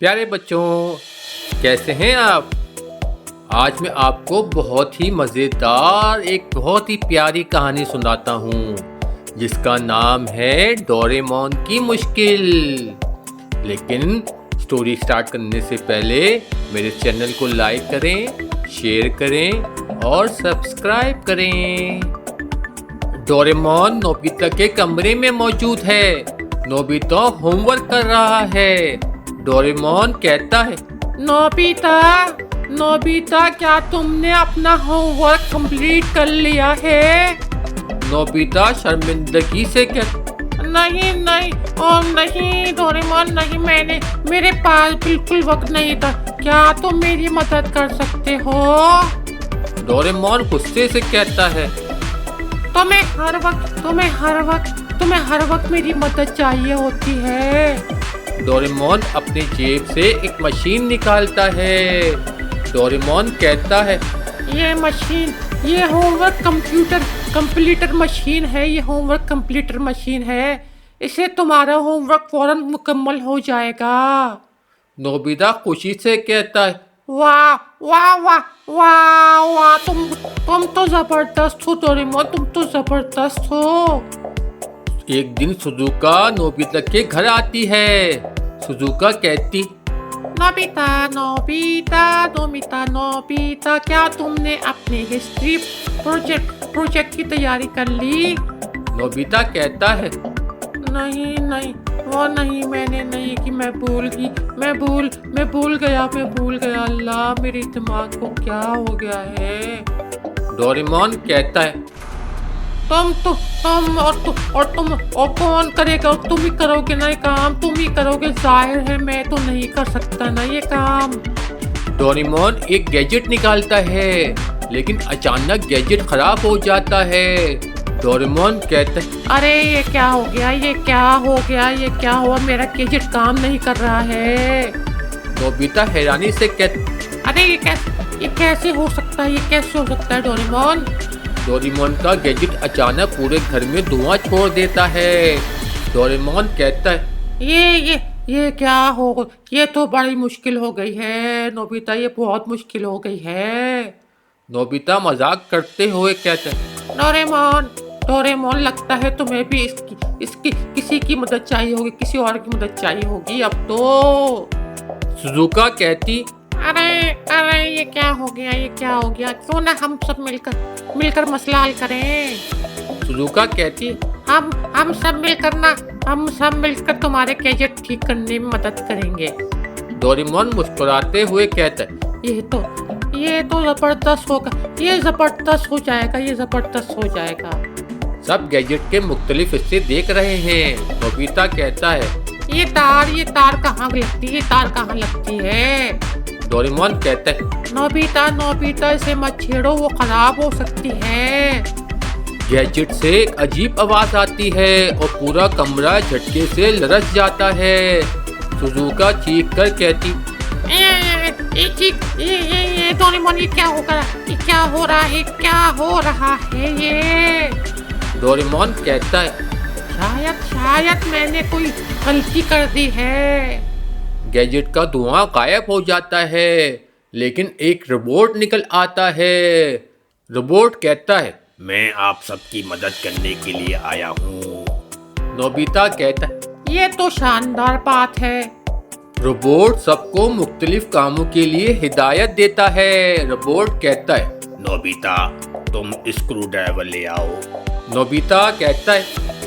प्यारे बच्चों, कैसे हैं आप? आज मैं आपको बहुत ही मज़ेदार एक बहुत ही प्यारी कहानी सुनाता हूँ जिसका नाम है डोरेमोन की मुश्किल। लेकिन स्टोरी स्टार्ट करने से पहले मेरे चैनल को लाइक करें, शेयर करें और सब्सक्राइब करें। डोरेमोन नोबिता के कमरे में मौजूद है। नोबिता होमवर्क कर रहा है। डोरेमोन कहता है, नोबिता क्या तुमने अपना होमवर्क कंप्लीट कर लिया है? नोबिता शर्मिंदगी से कहता, नहीं डोरेमोन, नहीं, मेरे पास बिल्कुल वक्त नहीं था। क्या तुम मेरी मदद कर सकते हो? डोरेमोन गुस्से से कहता है, तुम्हें हर वक्त मेरी मदद चाहिए होती है। डोरेमोन अपनी जेब से एक मशीन निकालता है। डोरेमोन कहता है, ये होमवर्क कंप्लीटर मशीन है। ये होमवर्क कंप्लीटर मशीन है। इससे तुम्हारा होमवर्क फौरन मुकम्मल हो जाएगा। नोबिता खुशी से कहता है, वाह वाह वाह वाह वाह, तुम तो जबरदस्त हो डोरेमोन, तुम तो जबरदस्त हो। एक दिन सुजुका नोबिता के घर आती है। सुजुका कहती, नोबिता, क्या तुमने अपने हिस्ट्री प्रोजेक्ट की तैयारी कर ली? नोबिता कहता है, नहीं, मैंने नहीं की, मैं भूल गया। अल्लाह, मेरे दिमाग को क्या हो गया है? डोरेमोन कहता है, तुम कौन करेगा? तुम ही करोगे ना ये काम, तुम ही करोगे। जाहिर है मैं तो नहीं कर सकता ना ये काम। डोरेमोन एक गैजेट निकालता है, लेकिन अचानक गैजेट खराब हो जाता है। डोरेमोन कहता है, अरे ये क्या हो गया? मेरा गैजेट काम नहीं कर रहा है। नोबिता हैरानी से कहता, अरे ये कैसे हो सकता है डोरेमोन? डोरेमोन का गैजेट अचानक पूरे घर में धुआं छोड़ देता है। डोरेमोन कहता है, ये क्या हो? ये तो बड़ी मुश्किल हो गई है नोबिता, ये बहुत मुश्किल हो गई है। नोबिता मजाक करते हुए कहता है, डोरेमोन, लगता है तुम्हें भी इसकी किसी की मदद चाहिए होगी, किसी और की मदद चाहिए होगी अब तो। सुजुका कहती, अरे ये क्या हो गया? क्यों ना हम सब मिलकर मसला हल करें? सुजुका कहती, हम सब मिलकर तुम्हारे गैजेट ठीक करने में मदद करेंगे। डोरेमोन मुस्कुराते हुए कहता है, ये तो जबरदस्त होगा, ये जबरदस्त हो जाएगा। सब गैजेट के मुख्तलिफ हिस्से देख रहे हैं। नोबिता कहता है, ये तार कहाँ लगती है? डोरेमोन कहता है, नोबिता इसे मत छेड़ो, वो खराब हो सकती है। गैजेट से एक अजीब आवाज आती है और पूरा कमरा झटके से लरस जाता है। सुजुका चीख कर कहती, ये डोरेमोन, ये क्या हो रहा है ये? डोरेमोन कहता है, शायद मैंने कोई गलती कर दी है। गैजेट का धुआं गायब हो जाता है, लेकिन एक रोबोट निकल आता है। रोबोट कहता है, मैं आप सबकी मदद करने के लिए आया हूँ। नोबिता कहता है, ये तो शानदार बात है। रोबोट सबको मुख्तलिफ कामों के लिए हिदायत देता है। रोबोट कहता है, नोबिता, तुम स्क्रू ड्राइवर ले आओ। नोबिता कहता है,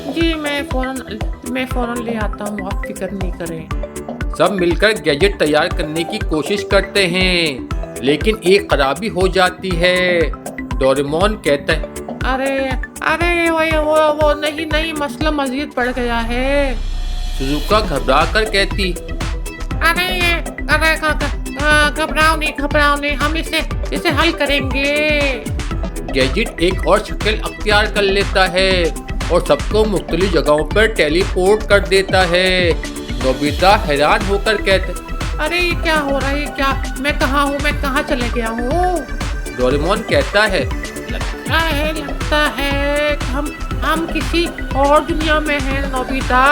जी मैं फौरन ले आता हूँ, आप फिक्र नहीं करें। सब मिलकर गैजेट तैयार करने की कोशिश करते हैं, लेकिन एक खराबी हो जाती है। डोरेमोन कहता है, अरे वो नहीं, मसला मजीद बढ़ गया है। सुजुका घबरा कर कहती, घबराओ नहीं, हम इसे हल करेंगे। गैजेट एक और शक्ल अख्तियार कर लेता है और सबको मुख्तलिफ जगहों पर टेलीपोर्ट कर देता है। नोबिता हैरान होकर कहते, अरे ये क्या हो रहा है? मैं कहाँ चले गया हूँ? डोरेमोन कहता है, लगता है हम किसी और दुनिया में हैं नोबिता।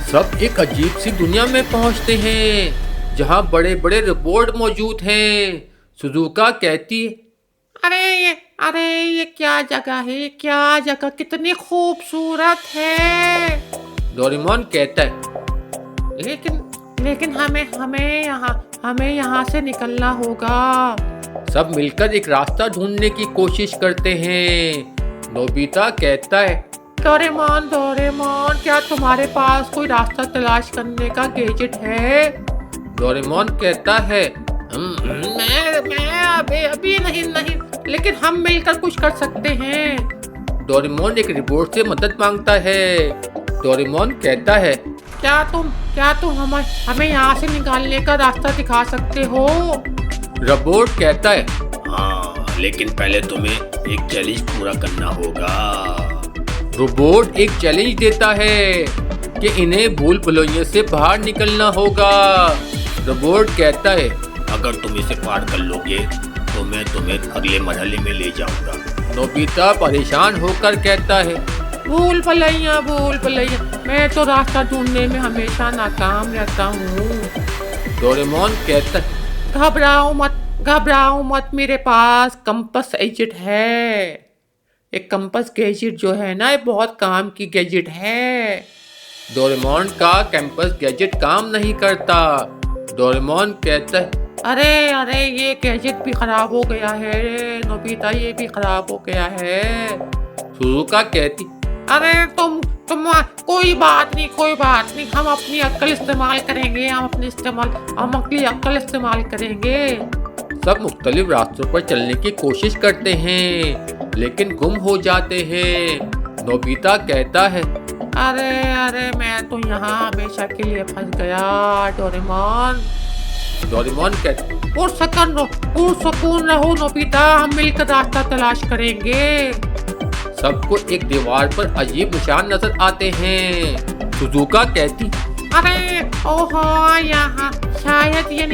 सब एक अजीब सी दुनिया में पहुंचते हैं जहाँ बड़े बड़े रोबोट मौजूद हैं। सुजुका कहती है, अरे ये क्या जगह है, क्या जगह कितनी खूबसूरत है। डोरेमोन कहता है, लेकिन हमें यहाँ से निकलना होगा। सब मिलकर एक रास्ता ढूंढने की कोशिश करते हैं। नोबिता कहता है, डोरेमोन क्या तुम्हारे पास कोई रास्ता तलाश करने का गैजेट है? डोरेमोन कहता है, मैं अभी नहीं, लेकिन हम मिलकर कुछ कर सकते हैं। डोरेमोन एक रिपोर्ट से मदद मांगता है। डोरेमोन कहता है, क्या तुम हमें यहाँ से निकालने का रास्ता दिखा सकते हो? रोबोट कहता है, हाँ, लेकिन पहले तुम्हें एक चैलेंज पूरा करना होगा। रोबोट एक चैलेंज देता है कि इन्हें भूल भुलैया से बाहर निकलना होगा। रोबोट कहता है, अगर तुम इसे पार कर लोगे तो मैं तुम्हें अगले मरहले में ले जाऊंगा। नोबिता परेशान होकर कहता है, भूल भुलैया, मैं तो रास्ता ढूंढने में हमेशा नाकाम रहता हूँ। डोरेमोन कहता है, घबराओ मत, मेरे पास कंपास गैजेट है। एक कंपास गैजेट जो है ना, ये बहुत काम की गैजेट है। डोरेमोन का कंपास गैजेट काम नहीं करता। डोरेमोन कहता है, अरे ये गैजेट भी खराब हो गया है नोबिता, ये भी खराब हो गया है। सुजुका कहती, अरे तुम कोई बात नहीं, हम अपनी अक्ल इस्तेमाल करेंगे, हम अपनी अक्ल इस्तेमाल करेंगे। सब मुख्तलिफ रास्तों पर चलने की कोशिश करते हैं, लेकिन गुम हो जाते हैं। नोबिता कहता है, अरे मैं तो यहाँ हमेशा के लिए फंस गया। डोरेमोन कहता, पुरसकून रहो नोबिता, हम मिलकर रास्ता तलाश करेंगे। सबको एक दीवार पर अजीब निशान नजर आते हैं। सुजुका कहती, अरे ओहो, यहाँ शायद ये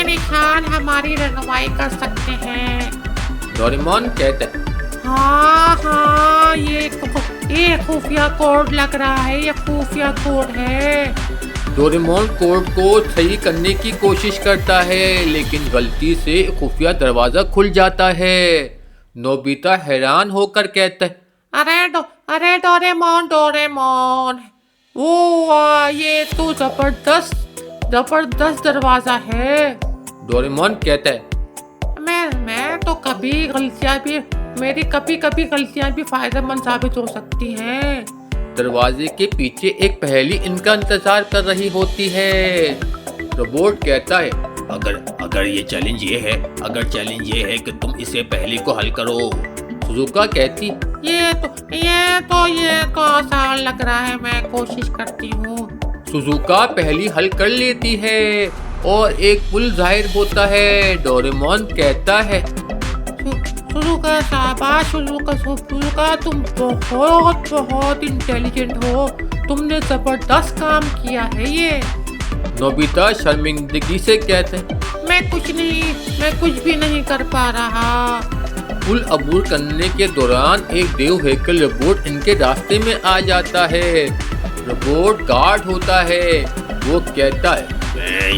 निशान हमारी रहनुमाई कर सकते हैं। डोरेमोन कहता है, हाँ, ये खुफिया कोड लग रहा है, ये खुफिया कोड है। डोरेमोन कोड को सही करने की कोशिश करता है, लेकिन गलती से खुफिया दरवाजा खुल जाता है। नोबिता हैरान होकर कहता है, अरे डोरेमोन, वो ये तो जबरदस्त दरवाजा है। डोरेमोन कहता है, मैं तो मेरी कभी गलतियां भी फायदेमंद साबित हो सकती हैं। दरवाजे के पीछे एक पहेली इनका इंतजार कर रही होती है। रोबोट कहता है, अगर ये चैलेंज ये है कि तुम इसे पहेली को हल करो। सुजुका कहती, ये तो आसान लग रहा है, मैं कोशिश करती हूँ। सुजुका पहेली हल कर लेती है और एक पुल जाहिर होता है। डोरेमोन कहता है, सुजुका शाबाश, सुजुका तुम बहुत इंटेलिजेंट हो, तुमने जबरदस्त काम किया है ये। नोबिता शर्मिंदगी से कहते हैं, मैं कुछ भी नहीं कर पा रहा। पुल अबूर करने के दौरान एक देव हैकल रोबोट इनके रास्ते में आ जाता है। रोबोट गार्ड होता है। वो कहता है, मैं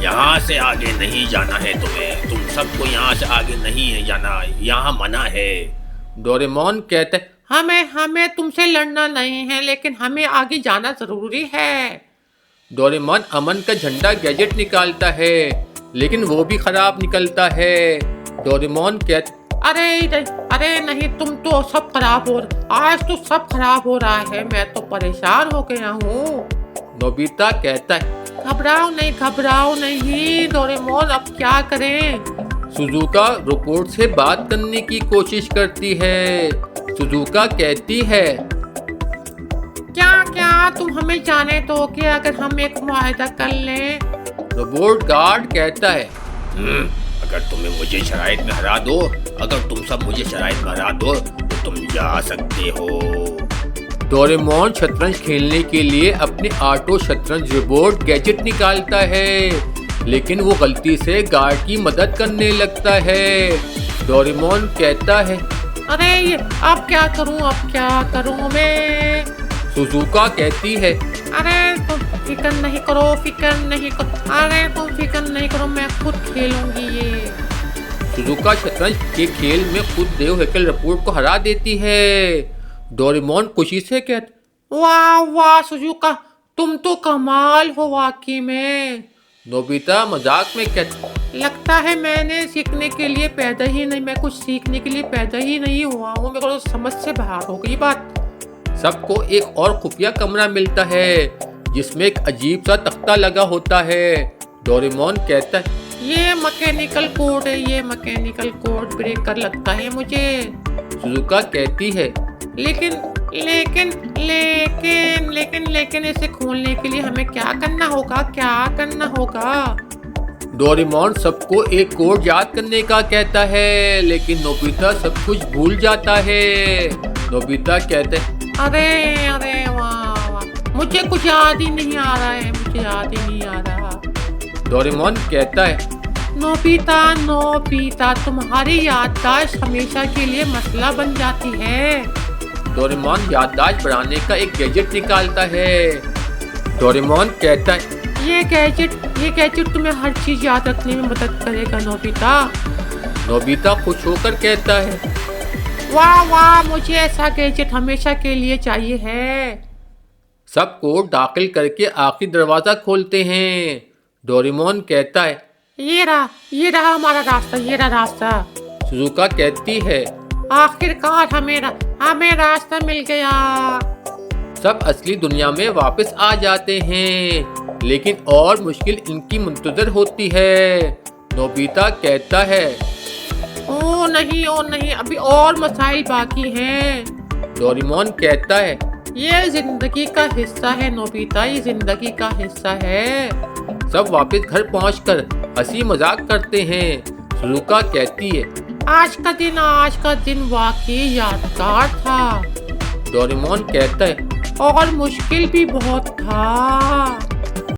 यहाँ से आगे नहीं जाना है तुम्हें, तुम सबको यहाँ से आगे नहीं है जाना, यहाँ मना है। डोरेमोन कहता है, हमें तुमसे लड़ना नहीं है, लेकिन हमें आगे जाना जरूरी है। डोरेमोन अमन का झंडा गैजेट निकालता है, लेकिन वो भी खराब निकलता है। डोरेमोन कहता, अरे नहीं, तुम तो सब खराब आज तो सब खराब हो रहा है, मैं तो परेशान हो गया हूँ। नोबिता कहता है, घबराओ नहीं डोरेमोन, अब क्या करें? सुजुका रोबोट से बात करने की कोशिश करती है। सुजुका कहती है, क्या तुम हमें जाने दोगे अगर हम एक मुआहदा कर लें? रोबोट गार्ड कहता है, अगर तुम्हें मुझे शराइत में हरा दो, तो तुम जा सकते हो। डोरेमोन शतरंज खेलने के लिए अपने ऑटो शतरंज रोबोट गैजेट निकालता है, लेकिन वो गलती से गार्ड की मदद करने लगता है। डोरेमोन कहता है, अब क्या करूं मैं? सुजुका कहती है, अरे तुम फिक्र नहीं करो, फिक्र नहीं करो, अरे तुम फिक्र नहीं करो, मैं खुद खेलूंगी ये। सुजुका शतरंज के खेल में खुद देव हेकल रपोर्ट को हरा देती है। डोरेमोन खुशी से कहता, वाह वाह सुजुका, तुम तो कमाल हो वाकई में। नोबिता मजाक में कहता, लगता है मैंने सीखने के लिए पैदा ही नहीं, मैं कुछ सीखने के लिए पैदा ही नहीं हुआ हूँ, मेरे को तो समझ से बाहर हो गई बात। सबको एक और खुफिया कमरा मिलता है जिसमें एक अजीब सा तख्ता लगा होता है। डोरेमोन कहता है, ये मैकेनिकल कोड है, ये मैकेनिकल कोड ब्रेकर लगता है मुझे। सुजुका कहती है, लेकिन लेकिन लेकिन लेकिन लेकिन इसे खोलने के लिए हमें क्या करना होगा, क्या करना होगा? डोरेमोन सबको एक कोड याद करने का कहता है, लेकिन नोबिता सब कुछ भूल जाता है। नोबिता कहते हैं, अरे अरे वाह वाह, मुझे कुछ याद ही नहीं आ रहा है, मुझे याद ही नहीं आ रहा। डोरेमोन कहता है, नोबिता नोबिता, तुम्हारी याददाश्त हमेशा के लिए मसला बन जाती है। डोरेमोन याददाश्त बढ़ाने का एक गैजेट निकालता है। डोरेमोन कहता है, ये गैजेट तुम्हें हर चीज याद रखने में मदद करेगा नोबिता। नोबिता खुश होकर कहता है, वाह वाह, मुझे ऐसा गैजेट हमेशा के लिए चाहिए है। सब कोड दाखिल करके आखिरी दरवाजा खोलते हैं। डोरेमोन कहता है, ये रहा हमारा रास्ता, ये रहा रास्ता। सुजुका कहती है, आखिरकार हमें रास्ता मिल गया। सब असली दुनिया में वापस आ जाते हैं, लेकिन और मुश्किल इनकी मुंतजर होती है। नोबिता कहता है, ओ नहीं, अभी और मसाइल बाकी हैं। डोरेमोन कहता है, ये जिंदगी का हिस्सा है नोबिता, ये जिंदगी का हिस्सा है। सब वापस घर पहुंचकर हंसी मजाक करते हैं। सुजुका कहती है, आज का दिन वाकई यादगार था। डोरेमोन कहता है, और मुश्किल भी बहुत था।